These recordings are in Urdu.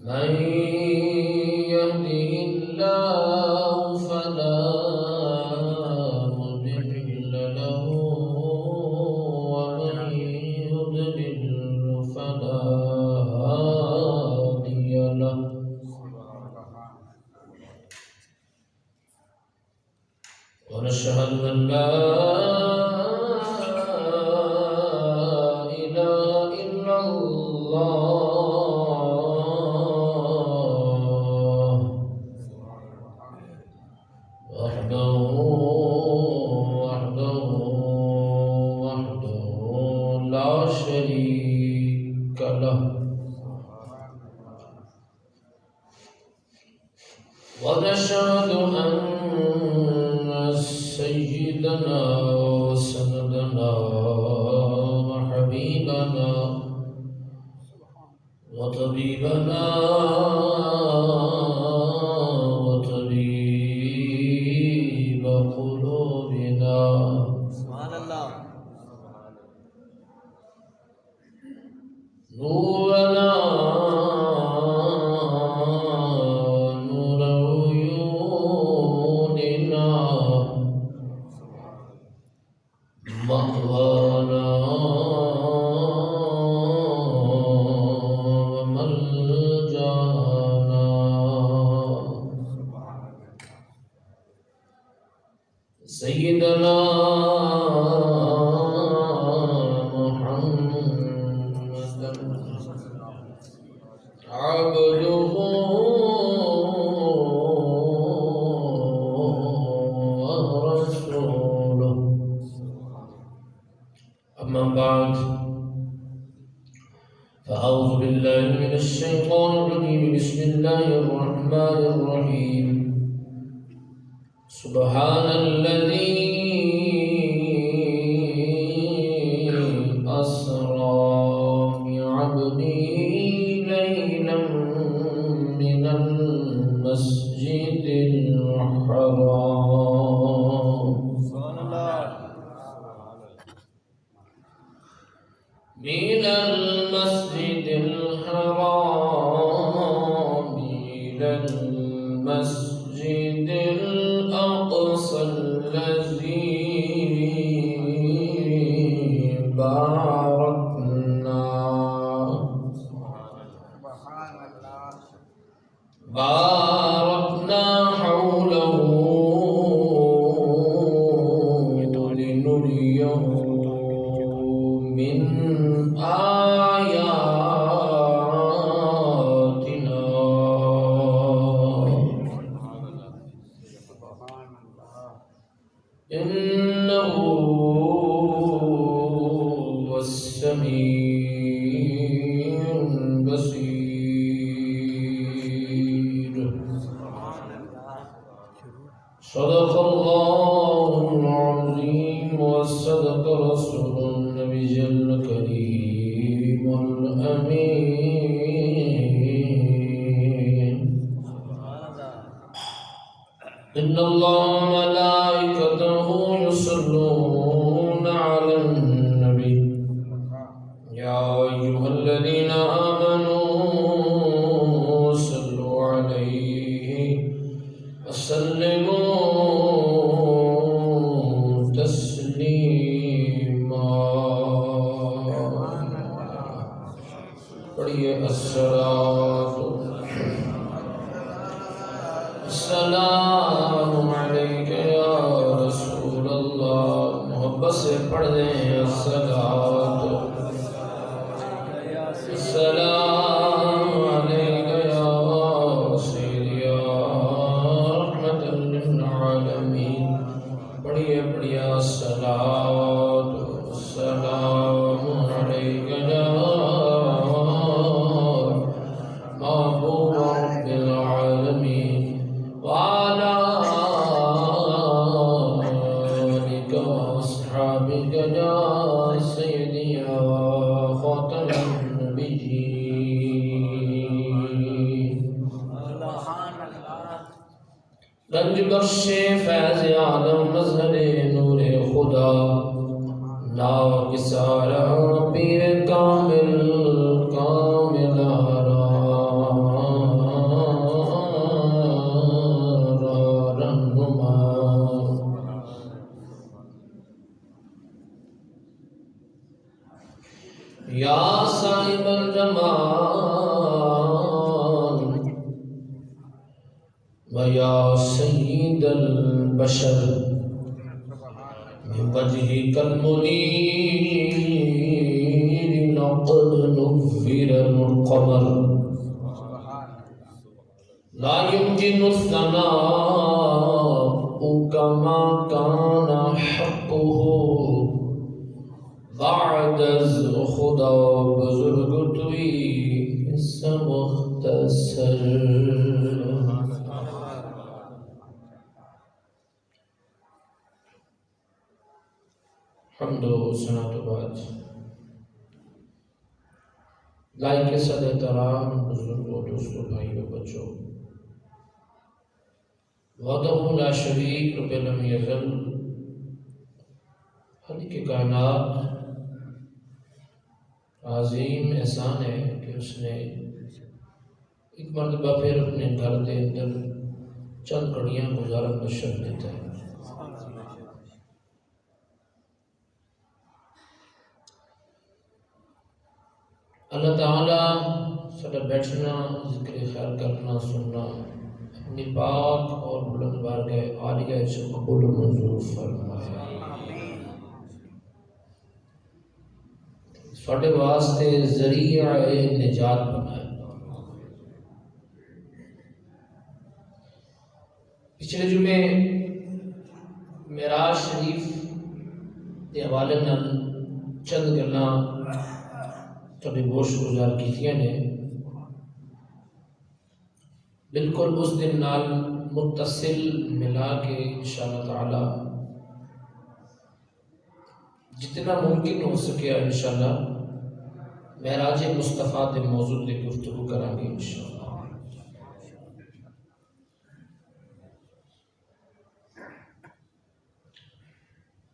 من يهده الله فلا مضل له ومن يضلل فلا هادي له ونشهد أن لا إله إلا الله وحده لا شريك له ونشهد أن سيدنا وسندنا وحبيبنا وطبيبنا وطبيب قلوبنا سبحان الله نورنا نور عيوننا مأوانا وملجانا سيدنا عبده ورسوله أما بعد فأعوذ بالله من الشيطان الرجيم بسم الله الرحمن الرحيم سبحان الذي أسرى بعبده ليلا من المسجد الحرام سبحان الله من المسجد الحرام إلى المسجد الأقصى الذي باركنا حوله لنريه من آياتنا إنه هو السميع البصير صدق الله العظيم وصدق رسول النبي الكريم الأمين إن الله وملائكته يصلون على النبي يا أيها الذين آمنوا صلوا عليه وسلموا تسليما پڑھیے السلام علیک یا رسول اللہ محبت سے پڑھ دیں السلام علیک یا سیدی یا رحمت للعالمین پڑھیے السلام علیک یا محبوب رب العالمین وعلى آلك وأصحابك يا سيدي يا خاتم النبيين رنج بخش فیض عالم مظہر نور خدا ناکسارا پیر کامل کامل آرام یا صاحب الجمال و یا سید البشر من وجهك المنير لقد نور القمر لا يمكن الثناء كما كان حقه بعد از خدا بزرگ توی اس مختصر. حمد و ثنا کے بعد لائق صد احترام بزرگوں دوستوں بھائیوں بچوں وحدہ لا شریک رب لم یزل خالق کائنات عظیم احسان ہے کہ اس نے ایک مرتبہ پھر اپنے گھر کے اندر چند گھڑیاں گزارن کا شرف دیتا ہے. اللہ تعالیٰ سارا بیٹھنا ذکر خیر کرنا سننا اپنی پاک اور بلند بارگاہ عالیہ سے قبول و منظور فرمائے. ساڈے واسطے ذریعہ نجات بنائے. پچھلے جمعے معراج شریف کے حوالے نال چند گلاں تھوڑی گوش گزار کیتیاں نے بالکل اس دن نال متصل ملا کے انشاءاللہ تعالی جتنا ممکن ہو سکیا انشاءاللہ معراج مصطفیٰ کے موضوع کی گفتگو کریں گے انشاءاللہ.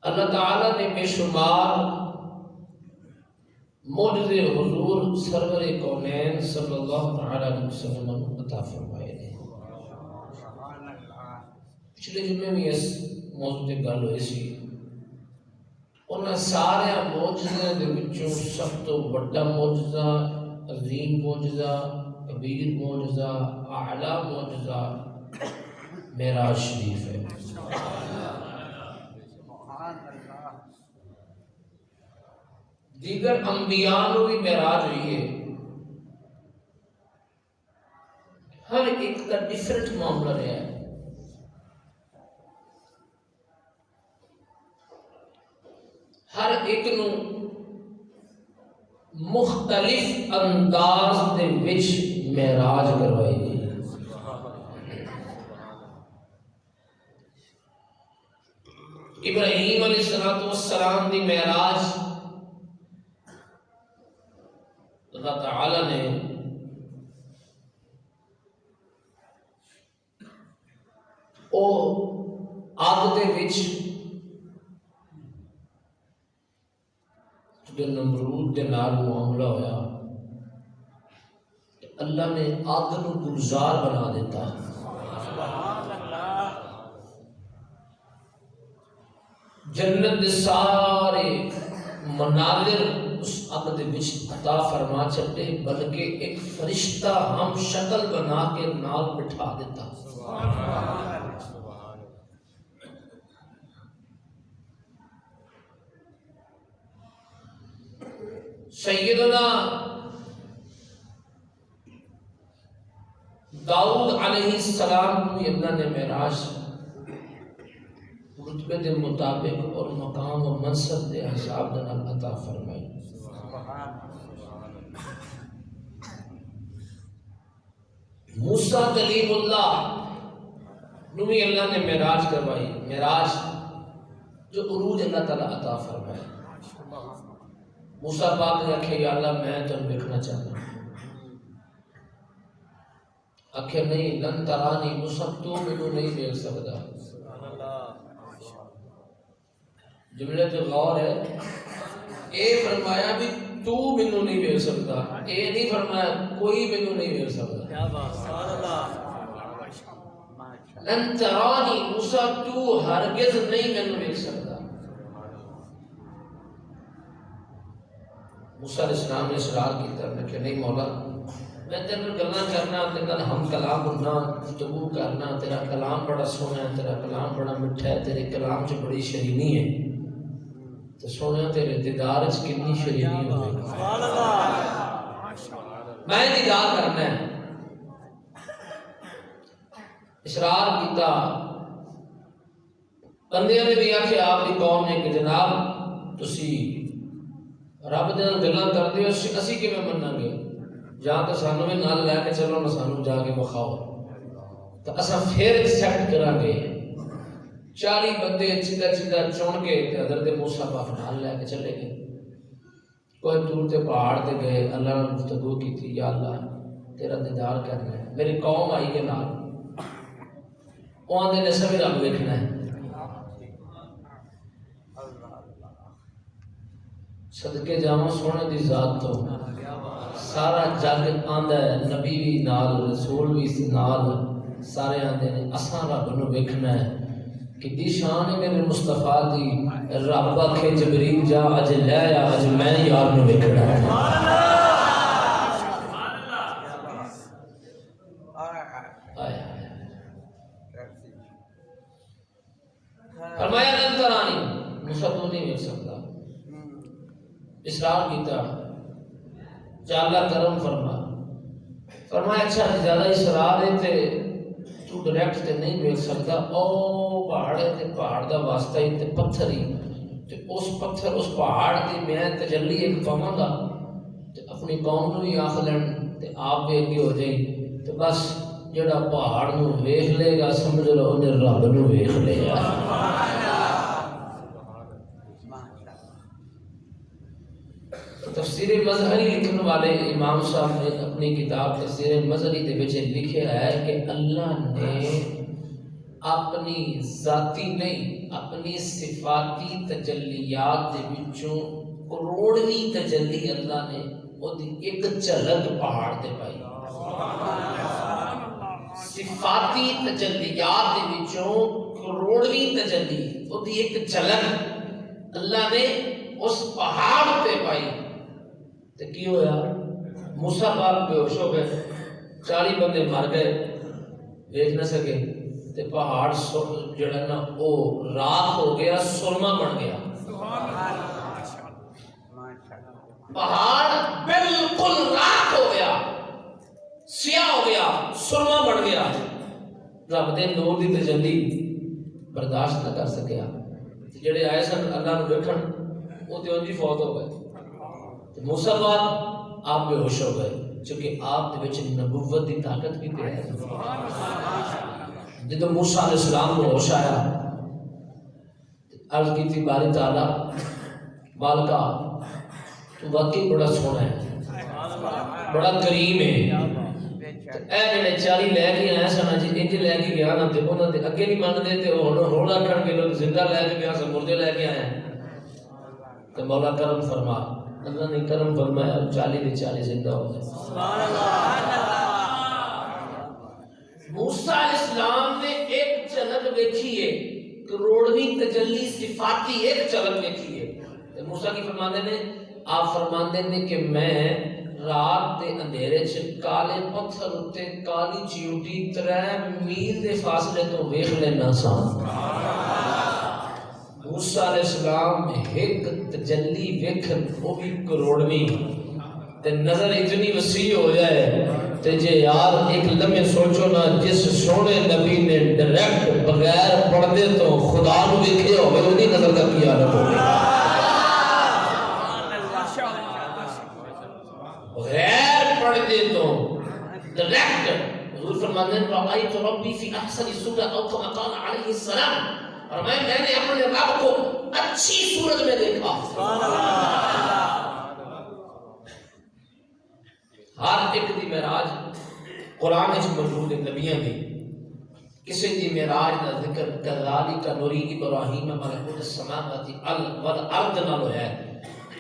اللہ تعالیٰ نے بے شمار معجزے حضور سرور کونین صلی اللہ علیہ وسلم عطا فرمائے نے. پچھلے جمعے میں اس موضوع پہ گل ہوئی سی. انہاں سارے معجزے دے وچوں سب تو بڑا معجزہ عظیم معجزہ کبیر معجزہ اعلیٰ معجزہ معراج شریف ہے. دیگر انبیاء کو بھی معراج ہوئی ہے. ہر ایک کا ڈیفرنٹ معاملہ رہا ہے. ہر ایک نو مختلف انداز دے وچ معراج کروائی گئی. ابراہیم علیہ السلام دی معراج اللہ تعالی نے او آگ دے وچ جو نمرود دے نال معاملہ ہویا اللہ نے آگ نو گلزار بنا دیتا. جنت دے سارے مناظر اس آگ دے وچ عطا فرما چھٹے بلکہ ایک فرشتہ ہم شکل بنا کے نال بٹھا دیتا. سیدنا داؤد علیہ السلام کو اللہ نے معراج رتبے کے مطابق اور مقام و منصب کے حساب دے نال عطا فرمائی. موسیٰ کلیم اللہ نو بھی اللہ نے معراج کروائی. معراج جو عروج اللہ تعالیٰ عطا فرمائے. موسیٰ پاک نے آکھے یا اللہ میں تم دیکھنا چاہتا ہوں. آکھے نہیں لن ترانی موسیٰ تو مجھے نہیں دیکھ سکتا. جملے جو غور ہے اے فرمایا بھی تو مجھے نہیں دیکھ سکتا. اے نہیں فرمایا کوئی مجھے نہیں دیکھ سکتا. لن ترانی موسیٰ تو ہرگز نہیں مجھے دیکھ سکتا. موسیٰ علیہ السلام نے اصرار کیا کہ نہیں مولا میں تیرے نال گلاں کرنا تیرے نال ہم کلام ہونا گفتگو کرنا تیرا کلام بڑا سونا ہے تیرا کلام بڑا میٹھا ہے تیرے کلام چ بڑی شیرینی ہے تو سونا تیرے دیدار چ کتنی شیرینی ہوئے سبحان اللہ میں دیدار کرنا ہے اصرار کیتا بندیاں نے بھی آخیا آپ کی قوم نے کہ جناب تسی رب دے نال گلاں کردے ہو اسی کیویں مناں گے یا تو سانو بھی نال لے کے چلو نہ سانو جا کے بخاؤ تو اساں پھر ایکسپٹ کران گے 40 بندے سیدھا سیدھا چن کے حضرت موسیٰ پاک نال لے کے چلے گئے کوئی دور تے پہاڑ تے گئے اللہ نے گفتگو کی تھی یا اللہ تیرا دیدار کرنا ہے میری قوم آئی کے نال وہ آندے نے سبھی رب دیکھنا ہے صدقے جاواں سونے دی ذات تو سارا جگ آندا ہے نبی بھی نال رسول بھی نال سارے آندے نے اساں رب نو ویکھنا ہے کہ دی شان ہے میرے مصطفیٰ دی رب آکھے جبریل جا اج لے آ اج میں یار نو ویکھنا ہے فرمایا لن ترانی موسیٰ تو نہیں ویکھ سکتا اصرار کیتا جا اللہ کرم فرمایا اچھا زیادہ اصرار ہے تے تو ڈائریکٹ تے نہیں دیکھ سکتا او پہاڑ ہے تے پہاڑ دا واسطہ ہی تے پتھر ہی تے اس پتھر اس پہاڑ دی میں تجلی ایک پاواں گا تے اپنی قوم نو بھی آکھ لین تے آپ بھی اگے ہو جائیں تے بس جڑا پہاڑ نو ویکھ لے گا سمجھ لو انہیں رب نو ویکھ لیا تفسیر مظہری لکھنے والے امام صاحب نے اپنی کتاب تفسیر مظہری دے وچ لکھا ہے کہ اللہ نے اپنی ذاتی نہیں اپنی صفاتی تجلیات دے وچوں کروڑویں تجلی اللہ نے وہ ایک جھلک پہاڑ تے پائی صفاتی تجلیات دے وچوں کروڑویں تجلی وہ ایک جھلک اللہ نے اس پہاڑ تے پائی تو کی ہویا موسیٰ پاک بے ہوش ہو گئے 40 بندے مر گئے دیکھ نہ سکے تے پہاڑ جڑا نا او راکھ ہو گیا سرما بن گیا پہاڑ بالکل راکھ ہو گیا سیاہ ہو گیا سرما بن گیا رب دے نور دی تجلی برداشت نہ کر سکیا جڑے آئے سن اللہ نو ویکھن وہ تو انجی فوت ہو گئے موسیٰ پاک آپ بے ہوش ہو گئے چونکہ آپ دے وچ نبوت دی طاقت بھی تے ہے جدو موسیٰ علیہ السلام کو ہوش آیا عرض کی تھی باری تعالیٰ بالکا تو واقعی بڑا سونا ہے بڑا کریم ہے اے جڑے 40 لے کے آئے سنا جی انج لے کے گیا نا تے انہاں دے اگے نہیں من دے تے ہونا کھڑ کے لوگ زندہ لے کے گیا سن مردے لے کے آئے تو مولا کرم فرما اللہ نے کرم فرمایا 40 دے 40 زندہ ہو گئے سبحان اللہ موسیٰ علیہ السلام نے ایک جھلک دیکھی ہے کروڑویں تجلی صفاتی ایک جھلک دیکھی ہے موسیٰ کی فرماندے نے آپ فرماندے نے کہ میں رات دے اندھیرے چ کالے پتھر اتے کالی چیوٹی 3 میل دے فاصلے تو ویکھ لینا سا موسیٰ علیہ السلام ایک تجلی ویکھن وہ بھی کروڑویں تے نظر اتنی وسیع ہو جائے تے جے یار ایک لمحے سوچو نا جس سونے نبی نے ڈائریکٹ بغیر پردے تو خدا نو ویکھے ہوئے انہی نظر کا کیا رہا بغیر پردے تو ڈائریکٹ حضور فرماتے ہیں رأیت ربی فی احسن صورت او کما قال علیہ السلام اور میں نے اپنے رب کو اچھی صورت میں دیکھا ہر ایک دی معراج قرآن وچ موجود ہے نبیاں دی کسی دی معراج دا ذکر کذالک نری ابراہیم ملکوت السماوات والارض نال ہے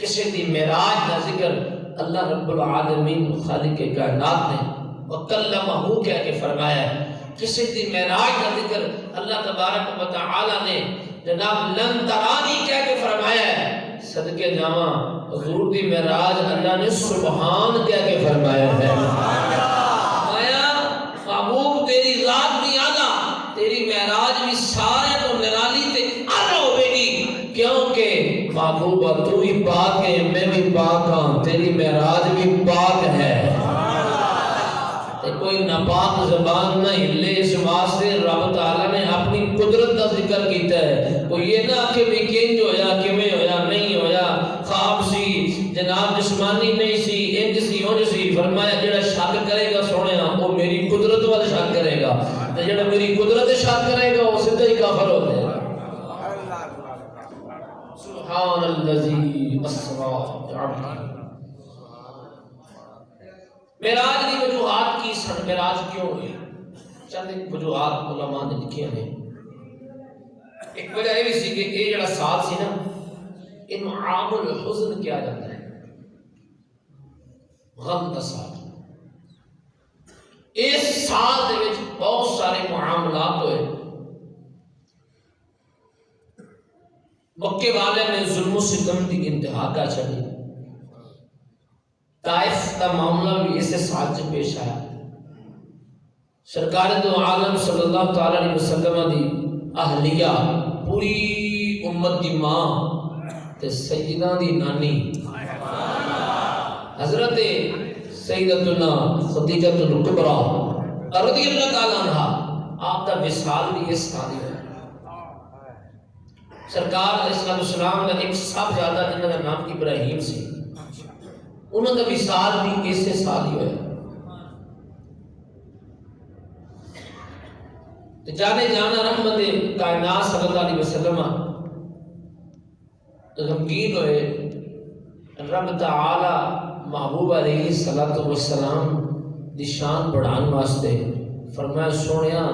کسی دی معراج دا ذکر اللہ رب العالمین خالق کائنات نے وکلمہ کہہ کے فرمایا ہے کسی دی معراج کا ذکر اللہ تبارک و تعالی نے جناب لن ترانی کہہ کے فرمایا ہے صدقے جاواں حضور دی معراج اللہ نے سبحان کہہ کے فرمایا ہے۔ فرمایا محبوب تیری ذات بھی اعلیٰ، تیری معراج بھی سارے تو نرالی تے اعلیٰ ہوئے گی، کیونکہ محبوبہ تو بھی پاک ہے، میں بھی پاک ہاں، تیری معراج بھی پاک ہے۔ کوئی ناپاک زبان نہ ہلے، اس واسطے رب تعالیٰ نے اپنی قدرت کا ذکر کیتا ہے۔ کوئی یہ نہ کہ بھی کنج ہویا، کیویں ہویا، نہیں ہویا، خواب سی جناب، جسمانی نہیں سی، انج سی اونج سی۔ فرمایا جڑا شک کرے گا سونے وہ میری قدرت وال شک کرے گا، تے جڑا میری قدرت شک کرے گا وہ سیدھا ہی کافر ہو جائے گا۔ سبحان الذی اسریٰ بعبدہ۔ معراج کی وجوہات کی سن، معراج کیوں ہوئی؟ چند ایک وجوہات علماء نے لکھی ہیں۔ ایک وجہ یہ بھی سی کہ یہ جڑا سال سی نا، انہوں عام الحزن کیا جاتا ہے، غم کا سال۔ اس سال دے وچ بہت سارے معاملات ہوئے۔ مکے والے نے ظلم و ستم کی انتہا کا چلی، طائف کا معاملہ بھی اسے سال سے پیش آیا۔ سرکار دو عالم صلی اللہ تعالی علیہ وسلم دی اہلیہ، پوری امت دی ماں تے سیدہ دی نانی حضرت سیدتنا خدیجہ الکبریٰ رضی اللہ تعالی عنہا، آپ کا وصال بھی اس سال ہے۔ سرکار علیہ السلام کا ایک صاحبزادہ جنہاں کا نام ابراہیم سی، انہوں کا وصال بھی اسے سال ہی ہویا۔ جانے جانا رحمت کائنات صلی اللہ علیہ وسلم غمگین ہوئے۔ رب تعالی محبوب علیہ السلام دی شان بڑھان واسطے فرمایا سونیا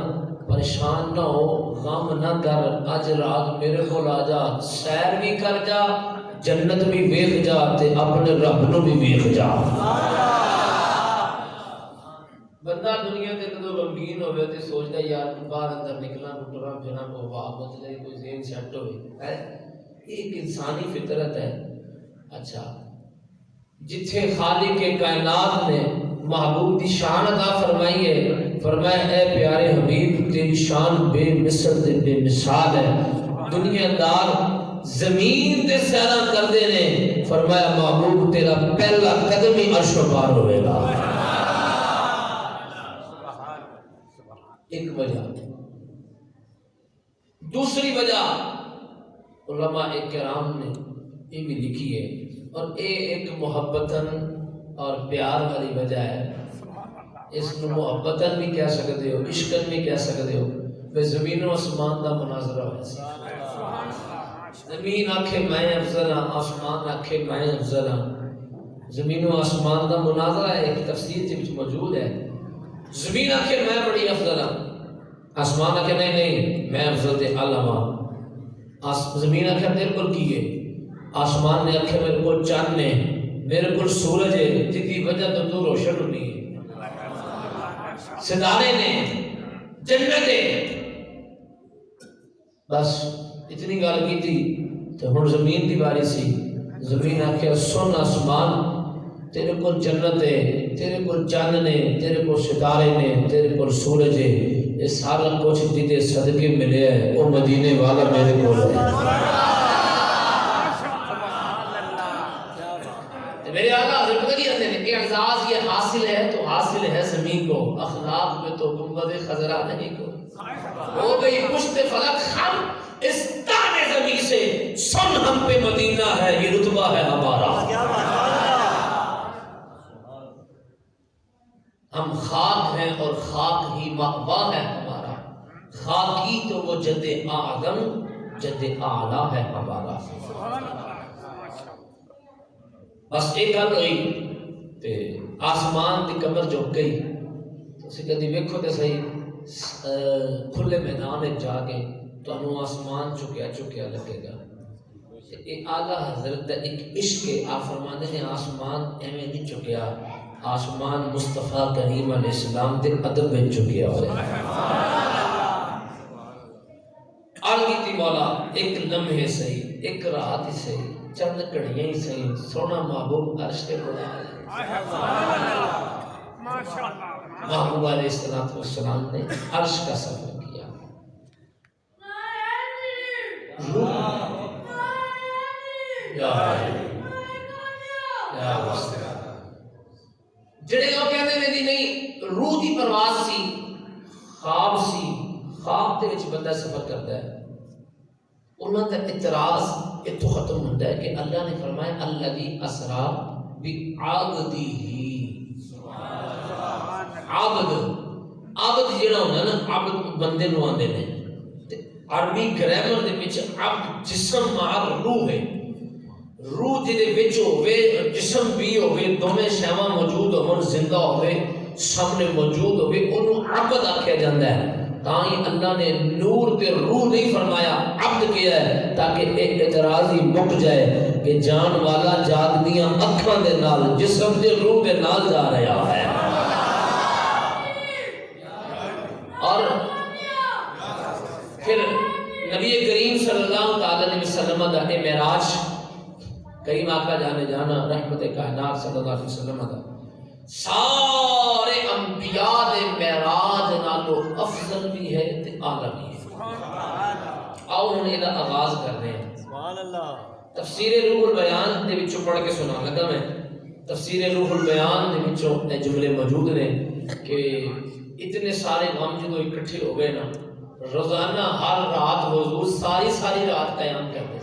پریشان نہ ہو، غم نہ کر، اج رات میرے کو آ جا، سیر بھی کر جا، جنت بھی ویکھ جا تے اپنے رب نو بھی ویکھ جا۔ بندہ دنیا تے کدو غمگین ہوئے تے سوچدا یار باہر اندر نکلنا، ٹرا پھرنا، کو ہوا بچ جائے، کوئی ذہن سیٹ ہوئے، یہ ایک انسانی فطرت ہے۔ اچھا، جتھے خالق کائنات نے محبوب دی شان عطا فرمائی ہے، فرمایا اے پیارے حبیب تیری شان بے مثل تے بے مثال ہے۔ دنیا دار زمین تے سیرا کردے نے، فرمایا محبوب تیرا پہلا قدم ہی عرش و پار ہوئے گا۔ ایک وجہ۔ دوسری وجہ علماء کرام نے یہ بھی لکھی ہے، اور ایک محبتاً اور پیار والی وجہ ہے۔ اس کو محبتاً بھی کہہ سکتے ہو، عشقاً بھی کہہ سکتے ہو۔ بے زمین و آسمان کا مناظرہ ہے۔ زمین آکھے میں افضل ہاں، آسمان آکھے میں افضل ہاں۔ زمین و آسمان کا مناظرہ ایک تفسیر جب موجود ہے۔ زمین آکھے میں بڑی افضل ہاں، آسمان آکھے نہیں نہیں میں افضل تے اعلیٰ ہاں۔ زمین آکھے میرے کو کی ہے، آسمان نے آکھے میرے کو چاند نے، میرے کو سورج ہے جس کی وجہ تو روشن ہونی ہے، ستارے نے، جنت ہے۔ بس اتنی گل کی تھی تو ہن زمین دی باری سی۔ زمین آکھے سن آسمان تیرے کو جنت ہے، تیرے کو چاند نے، تیرے کو ستارے نے، تیرے کو سورج ہے، یہ سارا کچھ جدے صدقے ملے ہے، وہ مدینے والا میرے کو ہے۔ میرے آقا حضرت پتہ کیا کہتے ہیں کہ اعزاز یہ حاصل ہے تو حاصل ہے زمین کو، اخلاق میں تو گنبد خضرا نہیں کو۔ ہو گئی پشت فلک خم اس تانے زمین سے، سن ہم پہ مدینہ ہے، یہ رتبہ ہے ہمارا۔ ہم خاک ہیں اور خاک ہی مأوا ہے ہمارا، خاکی تو وہ جد آدم جد اعلیٰ ہے ہمارا۔ بس ایک گل ہوئی تے آسمان دی کمر جھک گئی۔ تسی کدی ویکھو تے صحیح کھلے میدان میں جا کے تانوں آسمان چکیا چکیا لگے گا۔ یہ اعلیٰ حضرت دا ایک عشق ہے۔ آپ فرماتے ہیں آسمان ایویں نہیں چکیا، آسمان مصطفیٰ کریم علیہ السلام دے ادب میں چکیا ہوا ہے۔ عرض کی مولا ایک لمحے صحیح، ایک رات ہی صحیح، چند گھڑیاں ہی صحیح سونا محبوب عرش کے بلا محبوب علیہ السلام نے عرش کا سفر کیا. جڑے لوگ کہتے ہیں نہیں روح کی پرواز سی خواب سی خواب کے وچ بندہ سفر کرتا ہے انہوں کا اعتراض اتو ختم ہوتا ہے کہ اللہ نے فرمایا الذی اسرا بعبدہ عبد جڑا ہونا نا عبد بندے نو آندے نے عربی گرامر دے وچ عبد جسم مار روح ہے روح جدے وچ ہوے جسم بھی ہوے دوویں شیواں موجود ہون زندہ ہوے سامنے موجود ہوے اونوں عبد آکھیا جاندا ہے تاں ہی اللہ نے نور تے روح نہیں فرمایا عبد کیا ہے تاکہ ایک اعتراض ہی مک جائے کہ جان والا جاگدیاں اکھاں دے نال جسم تے روح دے نال جا رہا ہے. اور پھر نبی کریم صلی اللہ علیہ وسلم دا معراج کریم آقا جانے جانا رحمت کائنات صلی اللہ علیہ وسلم دا سارے انبیاء دے معراج نالو افضل بھی ہے تے اعلی بھی ہے. آؤ ہن ادا آغاز کر رہے ہیں. سبحان اللہ. تفسیر روح البیان دے وچوں پڑھ کے سنا لگا میں. تفسیر روح البیان دے وچوں اے جملے موجود نے کہ اتنے سارے غم جدوں اکٹھے ہو گئے نا روزانہ ہر رات حضور ساری رات قیام کرتے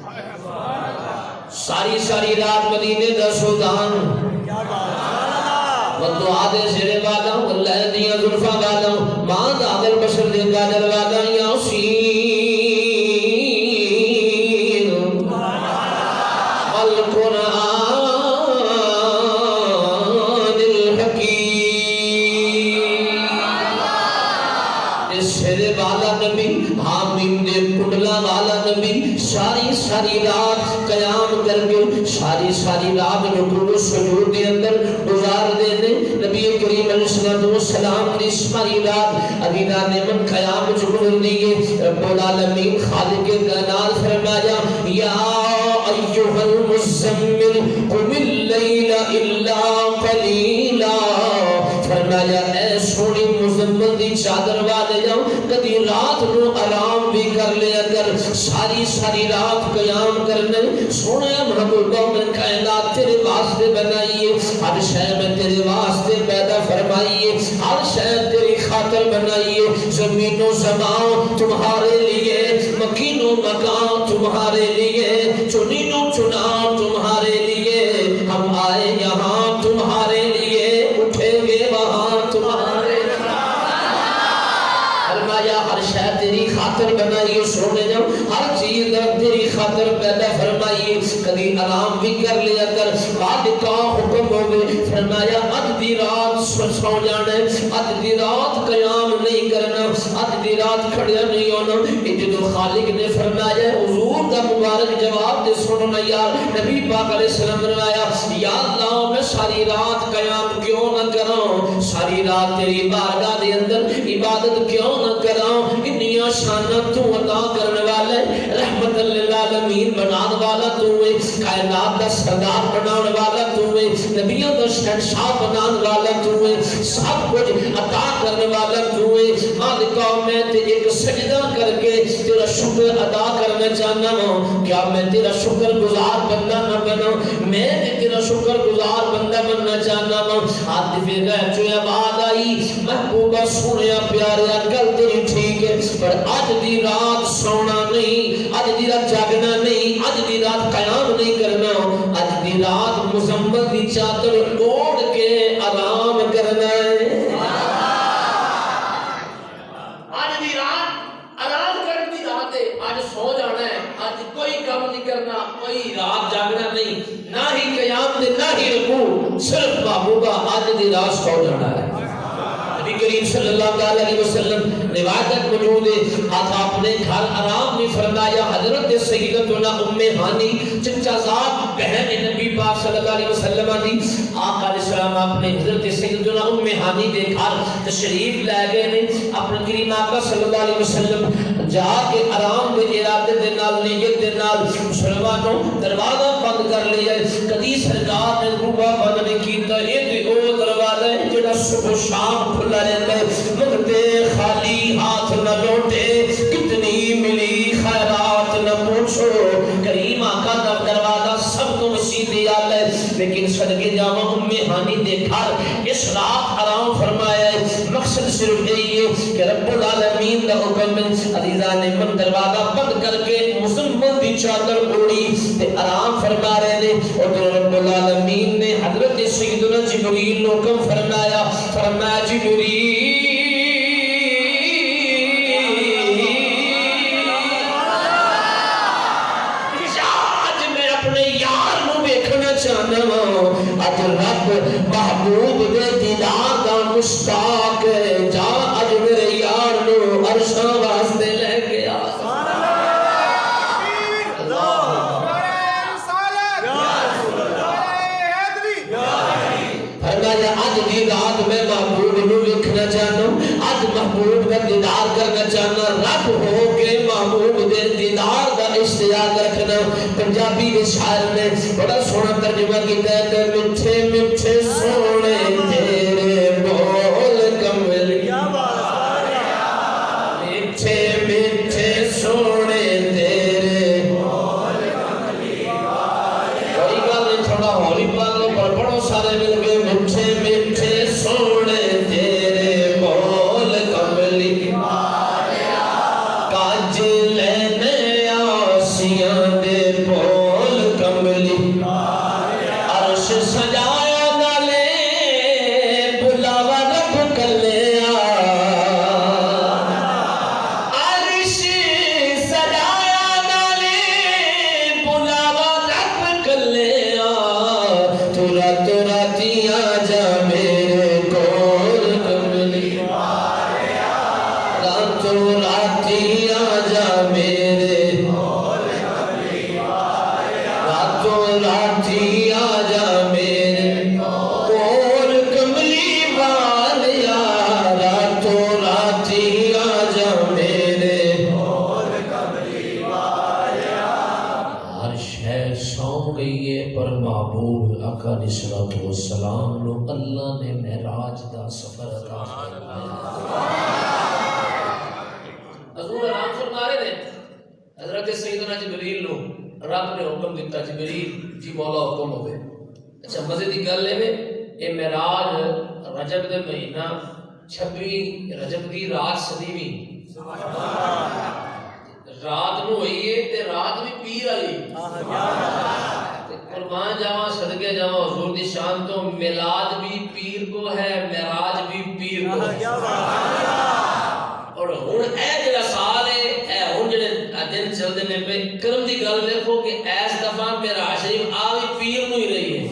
ساری رات مدینے دا سلطان والدعا دے سرے والا واللہ دیا ظلفہ والا ماں دادر بشر دے قادر والا یاسین القرآن ساری رات قیام کر کے ساری رات رکوع سجود دے اندر گزار دینے. نبی کریم علیہ السلام نے ساری رات ادینا نعمت قیام گزر دیے. رب العالمین خالق کائنات فرمایا یا ایھا المزمل قم اللیل الا قلیلا. فرمایا اے سونی مزمل دی چادر والے جاؤ کدی رات نو آرام بھی کر لیا کر. ساری رات قیام کرنے سونے محبوبہ میں کائنات تیرے واسطے بنائیے ہر شے میں تیرے واسطے پیدا فرمائیے ہر شے تیری خاطر بنائیے. زمین و زمان تمہارے لیے مکین و مکان تمہارے لیے چنین و چنا تمہارے لیے ہم آئے یہاں تمہارے لیے اٹھیں گے وہاں تمہارے فرمایا ہر شے تیری خاطر بنائیے سونے جاؤ ہر چیز تیری خاطر پیدا فرمائیے. کبھی آرام بھی کر لیا کر. بعد کا حکم ہو گئے فرمایا ادھی رات سو جانا ہے ادھی رات قیام نہیں کرنا ادھی رات کھڑیا نہیں ہونا. جدو خالق نے فرمایا حضور کا مبارک جواب دے سننا یار نبی پاک علیہ السلام نے فرمایا یا اللہ میں ساری رات قیام کیوں نہ کراں ساری رات تیری بارگاہ دے اندر عبادت کیوں نہ کراں. اتنی شان تو عطا کرنے والا رحمت للعالمین بنان والا تو ہے کائنات کا سردار بنان والا تو ہے نبیوں کا شہنشاہ بنان والا تو ہے سب کچھ عطا کرنے والا تو ہے. مالکا میں تے ایک سجدہ کر کے تیرا شکر ادا کرنا چاہنا ہوں. کیا میں تیرا شکر گزار بندہ نہ بنوں میں تیرا شکر گزار بندہ بننا چاہنا ہوں. ہاتھ پہ گئے جو آواز آئی محبوبہ سنیا پیاریا گل تیری ٹھیک ہے پر آج دی رات سونا نہیں آج دی رات جاگنا نہیں آج دی رات قیام نہیں کرنا آج دی رات مزمل دی چادر اوڑھ کے آرام کرنا ہے. آج دی رات آرام کرنے دی رات ہے آج سو جانا ہے آج کوئی کام نہیں کرنا کوئی رات جاگنا نہیں نہ ہی قیام دے نہ ہی رکوع صرف محبوبہ آج دی رات سو جانا ہے. نبی کریم صلی اللہ علیہ وسلم روایت موجود ہے آپ نے گھر آرام نہیں فرمایا. حضرت سیدتنا ام ہانی چچا زاد بہن نبی پاک صلی اللہ علیہ وسلم دی آقا علیہ السلام آپ نے حضرت سیدتنا ام ہانی دے گھر تشریف لے گئے نے اپنے کریم آقا صلی اللہ علیہ وسلم جا کے آرام دے ارادے دے نال نیت دے نال مسلمانوں دروازہ بند کر لیا کدی سرکار نے روبا بند نہیں کیتا یہ تے او دروازہ ہے جڑا صبح شام کھلا رہتا ہے منگتے خالی ہاتھ نہ لوٹے کتنی ملی خیرات نہ پوچھو کریم آقا کا دروازہ سب کو مسیح دیا ہے لیکن صدقے جاوا ام ہانی دیکھا اس رات آرام فرمایا ہے مقصد صرف یہی ہے کہ رب العالمین کا حکم عزیزان نے من دروازہ بند کر کے مسلمان دی چادر اوڑی تے آرام فرما رہے نے اور رب العالمین نے حضرت سیدنا جبریل کو حکم فرمایا جبریل اج رب محبوب دے دیدار دا مشتاق جا اج میرے یار نو عرشاں واسطے لے کے آ فرمایا اج دی رات میں محبوب نو ویکھنا چاہنا اج محبوب دا دیدار کرنا چاہنا رب ہو کے محبوب دے دیدار دا اشتیاق رکھنا پنجابی دے شاعر نے بڑا سونا ترجمہ کیتا ہے میٹھے میٹھے سونے تیرے بول کمل میٹھے میٹھے سونے تیرے بول کملی کوئی گل نہیں تھوڑا ہولی پالو پر بڑوں سارے مل کے میٹھے میٹھے سونے تیرے بول کملی کاج لینے آسیاں دے بول کملی عرش سجایا نالے بلاوا رب کلیا عرش سجایا نالے بلاوا رب کلیا تو راتی آ جا میرے کول کملی راتوں راتی آ جا میرے راتوں راتی آ جا میرے کول کملی والیا راتوں راتی آ جا میرے ہر شے سو گئی ہے پر محبوب آقا علیہ الصلوۃ والسلام نو اللہ نے معراج دا سفر عطا فرمایا حضور آرام فرما رہے تھے حضرت سیدنا جبریل نو رب نے حکم دیتا جبریل جی مولا حکم ہوئے اچھا مزے دی گل ہے اے معراج رجب دے مہینہ 26 رجب دی رات سدیویں رات نو ہوئی ہے تے رات بھی پیر آئی تے قربان جاواں صدقے جاواں حضور دی شان تو میلاد بھی پیر کو ہے معراج بھی پیر کو ہے اور ہن اے جڑا سال ہے اے ہن جڑے دن چل دے نے پہ کرم دی گل دیکھو کہ اس دفعہ معراج شریف آ بھی پیر نو ہی رہی ہے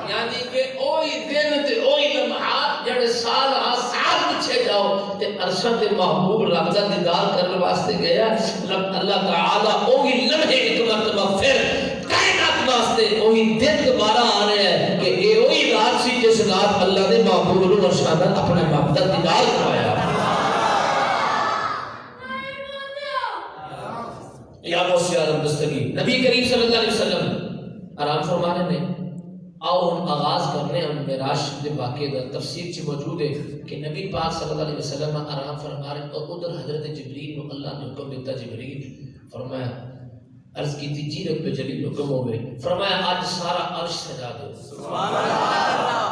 یعنی کہ اوہی دن تے اوہی لمحات جڑے سال سال پیچھے جاؤ تے عرشاں تے محبوب رب دا دیدار کرنے واسطے گیا اللہ تعالی اوہی لمحے ایک مرتبہ پھر کائنات واسطے اوہی دن دوبارہ آ رہا ہے کہ اے اوہی رات سی جس رات اللہ نے محبوب نو عرشاں دا اپنے محبوب دا دیدار کروایا یا غوث عالم دستگیر نبی کریم صلی اللہ علیہ وسلم آرام فرما رہے ہیں آؤ ہم آغاز کرنے ہم معراج دے واقعے دا تفسیر چ موجود ہے کہ نبی پاک صلی اللہ علیہ وسلم آرام فرما رہے اور ادھر حضرت جبریل کو اللہ نے حکم دیتا جبریل فرمایا عرض کی تھی جی رب جلیل حکم ہو گئے فرمایا آج سارا عرش سجا دو سبحان اللہ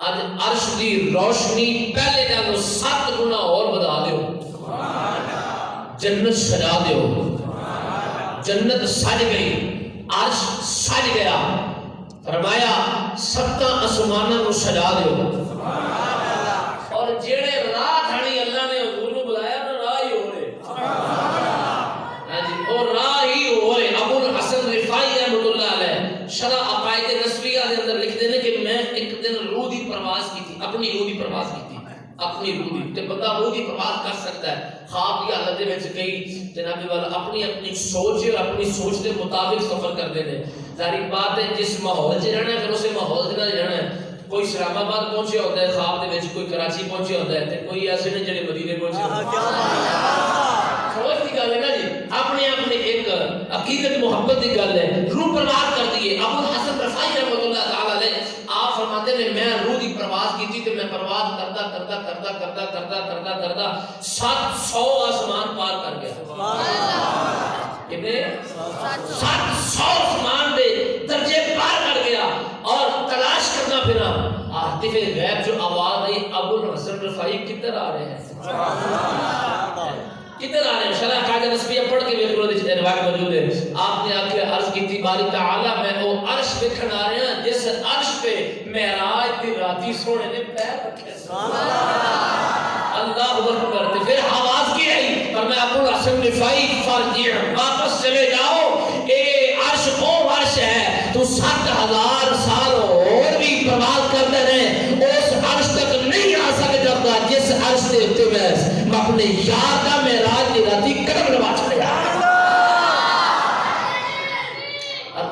آج عرش دی روشنی پہلے جانو 7 گنا اور بڑھا دیو سبحان اللہ جنت سجا دیو جنت سج گئی عرش سج گیا فرمایا سبتا اسمانہ کو سجا دیو اور جیڑے راہ تھڑی اللہ نے حضور کو بلایا نا راہ ہی ہو رہے اور راہ ہی ہو رہے ابو الحسن رفاعی رحمۃ اللہ علیہ شرح عقائد نسبیہ دے اندر لکھ دینے کہ میں ایک دن روح دی پرواز کی تھی اپنی روح دی پرواز کی تھی اپنی روح دی تے بندہ روح دی پرواز کر سکتا ہے خواب کی حالت وچ کئی جناب والا اپنی سوچ اور اپنی سوچ کے مطابق سفر کرتے ہیں ظاہر بات ہے جس ماحول چ رہنا ہے پھر اسے ماحول چ نہ رہنا ہے کوئی کوئی اسلام آباد پہنچے ہوتا ہے خواب دے وچ، کوئی کراچی پہنچے ہوتا ہے تے کوئی ایسے نے جڑے مدینے پہنچے ہوتے ہیں۔ سمجھ کی گل ہے نا جی، اپنے اپنے ایک عقیدت محبت کی گل ہے، روح پرواز کر دیے۔ ابو الحسن رفاعی رحمۃ اللہ تعالی علیہ آپ فرماتے ہیں میں روح کی پرواز کی تھی تو میں پرواز کرتا 700 آسمان پار کر گیا۔ کتنے؟ 700 آسمان دے درجے پار کر گیا اور تلاش کرنا پھرا عاطف غیب جو آواز آئی ابو الحسن رفاعی کدھر آ رہے ہیں، کدھر آ رہے ہیں؟ شرح قاعدہ نسبیہ پڑھ کے میرے کو روایت موجود ہے۔ آپ نے آخر عرض کی تھی باری تعالی میں وہ عرش دیکھن آ رہے ہیں جس عرش پہ معراج دی راتی سونے نے پیر رکھے۔ اللہ اکبر۔ تے پھر آواز کی آئی اور میں ابو الحسن رفاعی فرجع واپس چلے جاؤ، اے عرش وہ عرش ہے تو 7000 سال اور بھی پرواز کرتے رہے اس عرش تک نہیں آ سکتا جس عرش دے اوپر میں اپنے یار دا معراج دی راتی قدم لوا چلے گا۔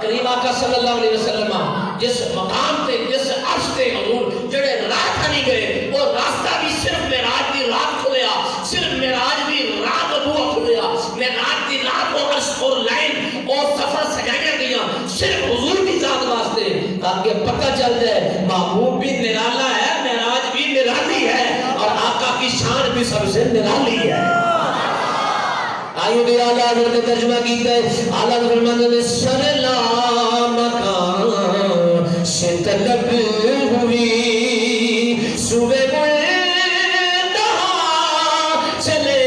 کریم آقا صلی اللہ علیہ وسلم جس مقام تے جس عرش تے حضور جڑے راہ نہیں گئے وہ راستہ بھی صرف معراج دی رات کھلیا، صرف معراج دی رات ابو کھلیا، معراج دی رات وہ عرش اور لائن اور سفر سجایا گیا صرف حضور کی ذات واسطے تاکہ پتہ چل جائے محبوب بھی نرالا ہے، معراج بھی نرالی ہے اور آقا کی شان بھی سب سے نرالی ہے۔ آئیو بھی آلہ حضرت نے ترجمہ کیتا ہے، آلہ حضرت فرماتے ہیں سرلا مکان سے طلب ہوئی صبح بلندہ چلے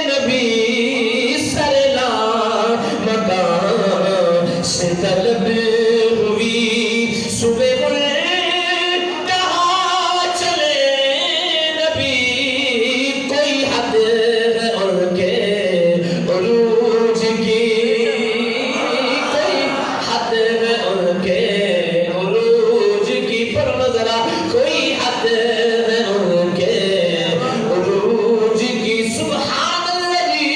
نبی، سرلا مکان سے طلب ہوئی صبح بلندہ چلے نبی، کوئی حد ہے ان کے عروج کی، کوئی حد ہے ان کے عروج کی، پر نظرہ کوئی حد ہے ان کے عروج کی۔ سبحان الذی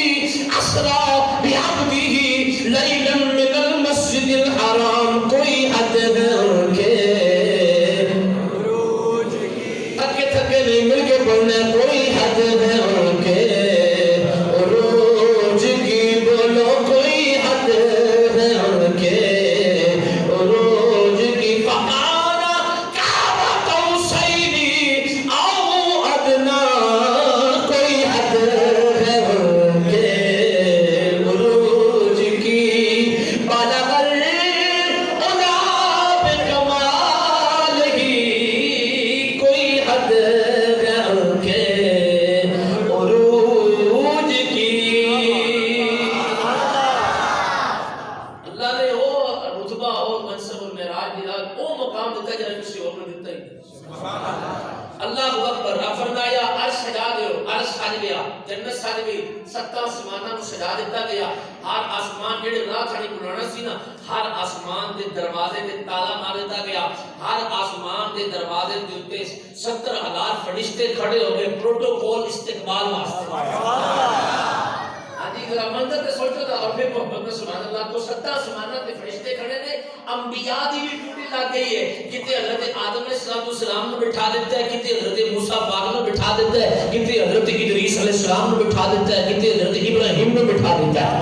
اسریٰ بعبدہ لیلا من المسجد الحرام، کوئی حد ہے ان کے عروج کی، تھکے تھکے نہیں مل کے پڑھنا، کوئی حد ہے ان کے عروج کی، بولو کوئی حد ہے ان کے عروج کی۔ فَقَالَ قَابَ قَوْسَيْنِ أَوْ أَدْنَىٰ، کوئی حد ہے ان کے عروج کی۔ بَلَغَ الْعُلَا بِكَمَالِهِ، کوئی حد ہے ان کے عروج کی۔ اللہ نے وہ رتبہ اور منصب المعراج دیا، وہ مقام دیتا جنہیں کسی اور نے دیتا ہی اللہ اکبر۔ آپ فرمایا عرش سجا دیو، عرش سج گیا، جنت سج گئی، 7 آسمانوں کو سجا دیتا گیا۔ ہر آسمان جڑے راہ کھڑی بلانا سی نا، ہر آسمان دے دروازے تے تالا مار دیتا گیا، ہر آسمان دے دروازے دے اوپر 70,000 فرشتے کھڑے ہو گئے پروٹوکول استقبال واسطے۔ آجی ذرا منظر تے سوچو تھا، اور پھر محمد نے سبحان اللہ کو 7 آسمانوں تے فرشتے کھڑے نے، انبیاء دی بھی ڈیوٹی لگ گئی ہے، کتے حضرت آدم علیہ السلام نے بٹھا دیتا ہے، کتے حضرت موسیٰ پاک نے بٹھا دیتا ہے، کتے حضرت ادریس علیہ السلام نے بٹھا دیتا ہے، کتے حضرت ابراہیم نے بٹھا دیتا ہے۔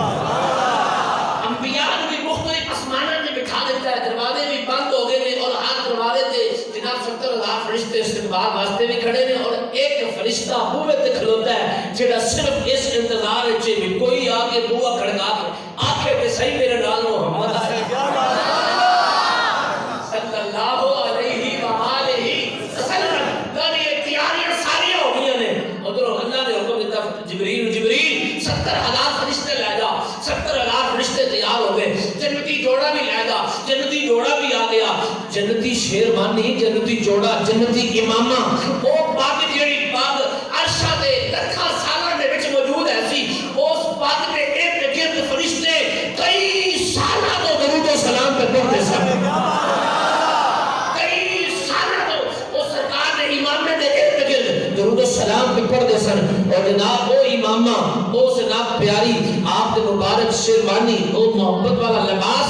انبیاء نے بھی مختلف آسمانوں نے بٹھا دیتا ہے، دروازے بھی بند ہو گئے اور ہر دروازے تے جناب 70,000 فرشتے استقبال واسطے بھی کھڑے نے، اور ایک فرشتہ بوئے تے کھلوتا ہے جڑا صرف اس انتظار وچ بھی کوئی آگے بوا کھڑکا کے آکھے تے صحیح میرے نال محمد صلی اللہ علیہ وآلہ وسلم۔ یہ تیاریاں ساری ہو گئی نے، ادھر اللہ نے حکم دیتا جبریل 70,000 فرشتے لے جا، 70,000 فرشتے تیار ہو گئے، جنتی جوڑا بھی لے جا، جنتی جوڑا بھی آ گیا، جنتی شیروانی، جنتی جوڑا، جنتی امامہ، وہ پاک جیڑی پاک عرشہ دے لکھاں سالاں دے وچ موجود ہے سی، اس پاک دے ارد گرد فرشتے کئی سالہ تو درود و سلام پہ پڑھتے سن، کئی سالہ تو اس سرکار نے امامے دے ارد گرد درود و سلام پہ پڑھتے سن، اور جناب وہ امامہ، وہ جناب پیاری آپ دے مبارک شیروانی، وہ محبت والا لباس،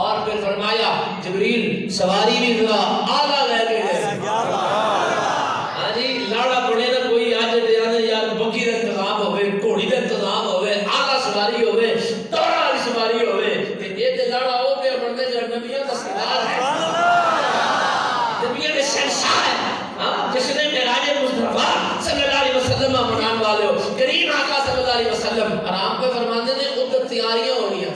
اور پھر فرمایا جبریل سواری بھی ذرا آلہ لے کے گئے ہاں جی لاڑا بڑے نہ کوئی آج دیا نے یار بگی کا انتظام ہوئے گھوڑی کا انتظام ہوئے آلہ سواری ہوئے دوڑا والی سواری ہوئے یہ تے لاڑا ہو پہ بڑھنے جو نبیوں کا سردار ہے نبیوں کے شہنشاہ ہے جس نے معراج مصطفیٰ صلی اللہ علیہ وسلم منان والے ہو کریم آقا صلی اللہ علیہ وسلم آرام پہ فرماتے ہیں ادھر تیاریاں ہو رہی ہیں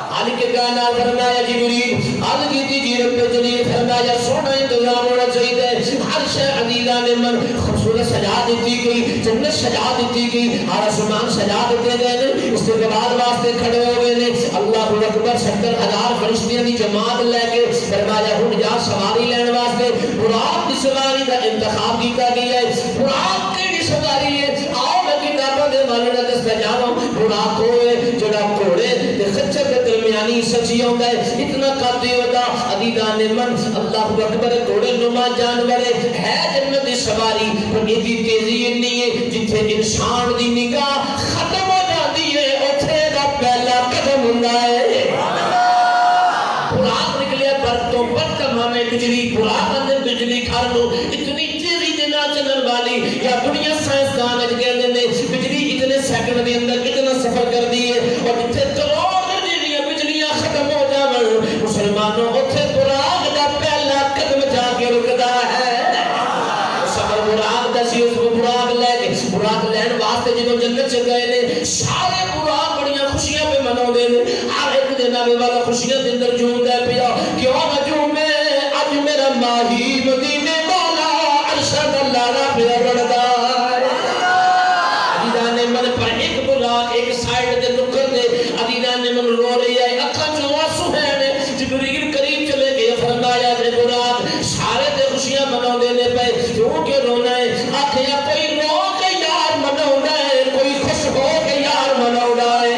خالق کائنات فرمایا جبریل عرض کی تھی جی رب جلیل فرمایا سونا انتظام ہونا چاہیے ہر شے عزیزہ نے من خوبصورت سجا دیتی گئی جنت سجا دیتی گئی ہر آسمان سجا دیتے گئے استقبال واسطے کھڑے ہو گئے نے اللہ اکبر 70,000 فرشتیاں دی جماعت لے کے فرمایا ہن جا سواری لین واسطے براق دی سواری کا انتخاب کیتا گیا ہے براق کیڑی سواری ہے آؤ میں کتابوں دے والے دس جاواں براق ہوئے جڑا گھوڑے تے خچر دے درمیانی سچی ہوندا ہے اتنا قاطع ہوتا عزیزان من اللہ اکبر گھوڑے نما جانور ہے جنت دی سواری پر ایڈی تیزی نہیں ہے جتھے انسان دی نگاہ ختم ہو جاتی ہے اوتھے دا پہلا قدم ہوندا ہے براق نکلیا برق تو برق ہمیں بجلی براق اندر بجلی کھار لو اتنی تیزی دے نال چلن والی یا دنیا سائنسدان اج کہندے نے بجلی اتنے سیکنڈ دے اندر کتنا سفر کر دی ہے اور جتھے کروڑ دی بجلیاں ختم ہو جاون مسلمانوں اوتھے براق دا پہلا قدم جا کے رکدا ہے سفر براق دا سی اس براق لے کے براق لین واسطے جدوں جنت چ گئے نے سارے براق بڑیاں خوشیاں پہ مناوندے نے ہر ایک دے نال والا خوشیاں دے اندر جھومدا پیا کیوں نہ جھومے اج میرا ماہی مدینے والا ارشد اللہ پیا بڑدا عزیزان من پر ایک براق ایک سائیڈ تے نکر دے عزیزان من رو رہی ہے اکھاں چوں آنسو ہیں جبریل قریب چلے گئے فرمایا اے براق سارے تے خوشیاں مناوندے نے پے کیوں کہ رونا ہے آکھیا کوئی رو کے یار مناوندا ہے کوئی خوش ہو کے یار مناوندا ہے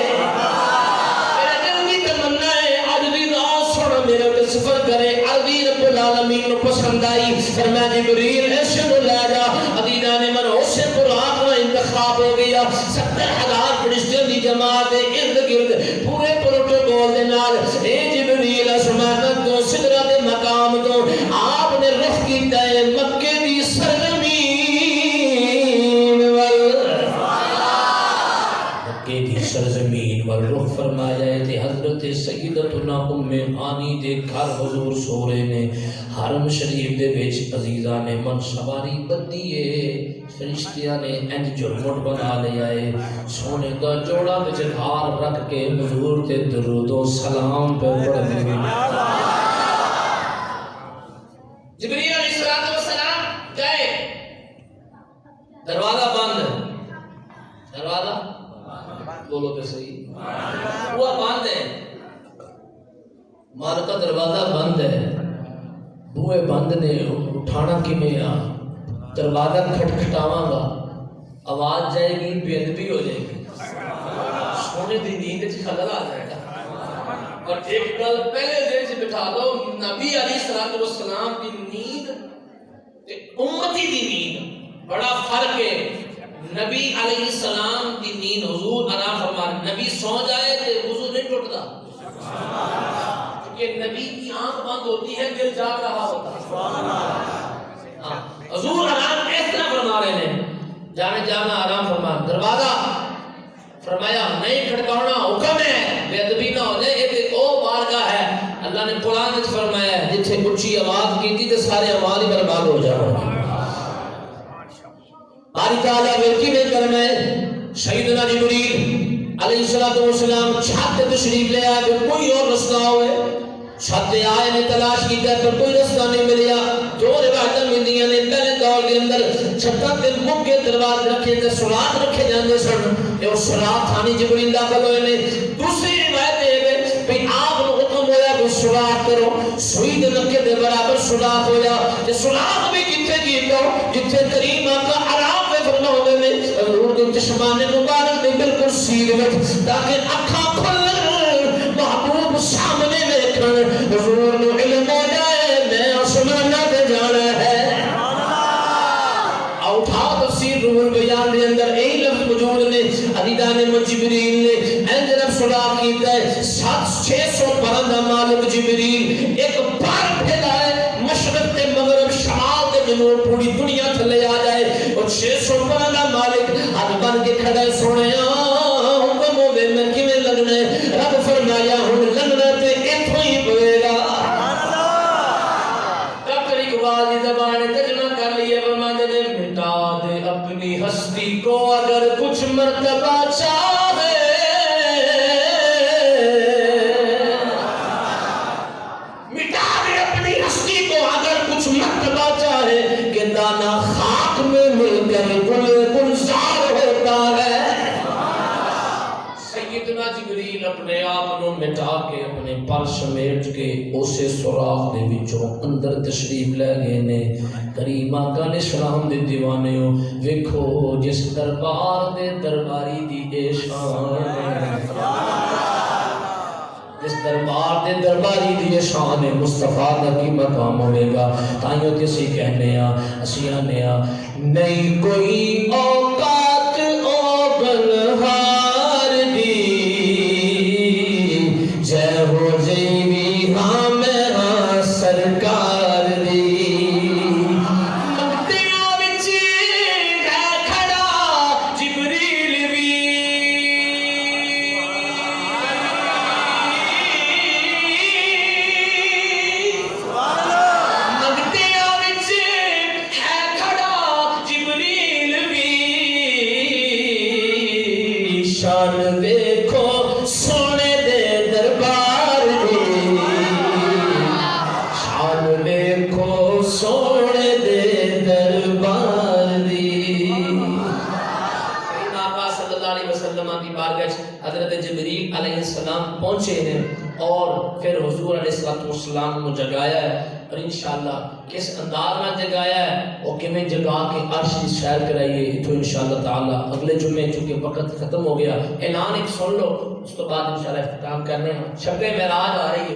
میرا دل دی تمنا ہے اج دی رات سن میرے تے سفر کرے عربی رب العالمین نو پسند آئی فرمایا جبریل ارشد لے جا عزیزان من اس براق کا انتخاب ہو گیا 70,000 فرشتوں دی جماعت ارد گرد پورے پروٹوکول دے نال اے جبریل آسمان تو سدرۃ مقام تو آپ نے رخ کیتا ہے مکے دی سرزمین مکے دی سرزمین ول رخ فرمایا ہے تے حضرت سیدتنا ام ہانی دے گھر حضور سو رہے نے حرم شریف دے وچ عزیزان من سواری بدی ہے فرشتیاں نے انج جھرمٹ بنا لیا ہے سونے دا جوڑا وچ ہار رکھ کے حضور تے درود و سلام پہ پڑھنے جبریل علیہ السلام گئے دروازہ بند دروازہ بولو تو صحیح وہ بند ہے مال کا دروازہ بند ہے بوئے بند نے اٹھانا کیویں دروازہ کھٹکھٹاواں گا آواز جائے گی بے ادبی ہو جائے گی سونے دی نیند وچ خلل آ جائے گا اور ایک گل پہلے ذہن سے بٹھا دو نبی علیہ السلام کی نیند تے امتی دی نیند بڑا فرق ہے نبی علیہ السلام کی نیند حضور آرام فرما نبی سو جائے تے وضو نہیں ٹوٹتا کیونکہ نبی کی آنکھ بند ہوتی ہے دل جاگ رہا ہوتا ہے حضور آرام اس طرح فرما رہے ہیں جانے جانا آرام فرما دروازہ فرمایا نہیں کھڑکانا حکم ہے بے ادبی نہ ہو جائے یہ او بارگاہ ہے اللہ نے قرآن میں فرمایا ہے جتھے اونچی آواز کی تھی تو سارے اعمال ہی برباد ہو جاؤ باری تعالیٰ ورکی میں کرنا ہے سیدنا جبریل علیہ السلام چھت پہ تشریف لے آئے پھر کوئی اور رستہ ہوئے چھت پہ آئے نے تلاش کی پھر کوئی رستہ نہیں ملیا دو روایتیں ملدیاں نے پہلے دور کے اندر چھتاں تے مکے دروازے رکھے تے سوراخ رکھے جاندے سن تے او سوراخ تھانی جبریل داخل ہوئے نے دوسری روایت یہ ہے کہ آپ نو حکم ہویا کہ سوراخ کرو سوئی دے نکے دے برابر سوراخ ہویا تے سوراخ بھی کتے کیتا جتھے کریم آقا آرام میں فرماؤندے نے حضور دے چشمان مبارک دے بالکل سیدھ وچ تاکہ اکھاں کھلن محبوب سامنے ویکھن حضور نو علم ہو جائے میں آسماناں تے جانا ہے اٹھاؤ تفسیر روح البیان دے اندر یہی لفظ موجود نے عزیزان جبریل نے این جناب سوراخ کیتا ہے 700-600 پرندہ مالک جبریل جنوں پوری دنیا تھلے آ جائے او 600 پرا دا مالک ہاتھ بن کے کھڑا ہے سونیا حکم ہوے میں کیویں لگنا ہے رب فرمایا ہن لگنا تے ایتھوں ہی پوے گا ڈاکٹر اقبال دی زبان ترجمہ کر لیے فرماتے نے مٹا دے اپنی ہستی کو اگر کچھ مرتبہ چاہے مٹا دے اپنی ہستی کو اگر کچھ مرتبہ چاہے کہ دانا خاک میں مل کر گلزار ہوتا ہے سیدنا جبریل اپنے آپ کو مٹا کے اپنے پر سمیٹ کے اسے سوراخ دے وچوں اندر تشریف لے گئے نے کریم آقا علیہ السلام دے دیوانے ہو ویکھو جس دربار دے درباری دی اے شان جس دربار دے درباری دی شان مصطفیٰ دا کی مقام ہوئے گا تائیوں تے اسی کہنے اسی آنے نہیں کوئی اوقات او بنہار دی جے ہو جیوی ہاں میں ہاں سرکار دی مقتیاں وچی ہے کھڑا جبریل بھی مقتیاں وچی ہے کھڑا جبریل بھی شان دیکھو سونے دے دربار دی شان دیکھو سونے دے دربار دی کریم آقا صلی اللہ علیہ وسلم کی بارگاہ حضرت جبریل علیہ السلام پہنچے ہیں اور پھر حضور علیہ السلام کو جگایا ہے اور انشاءاللہ کس انداز میں جگایا ہے وہ کمیں جگا کے عرش کی سیر کرائیے تو انشاءاللہ تعالی اگلے جمعے چونکہ وقت ختم ہو گیا اعلان ایک سن لو اس تو بعد انشاءاللہ اختتام کرنے ہیں شب معراج آ رہی ہے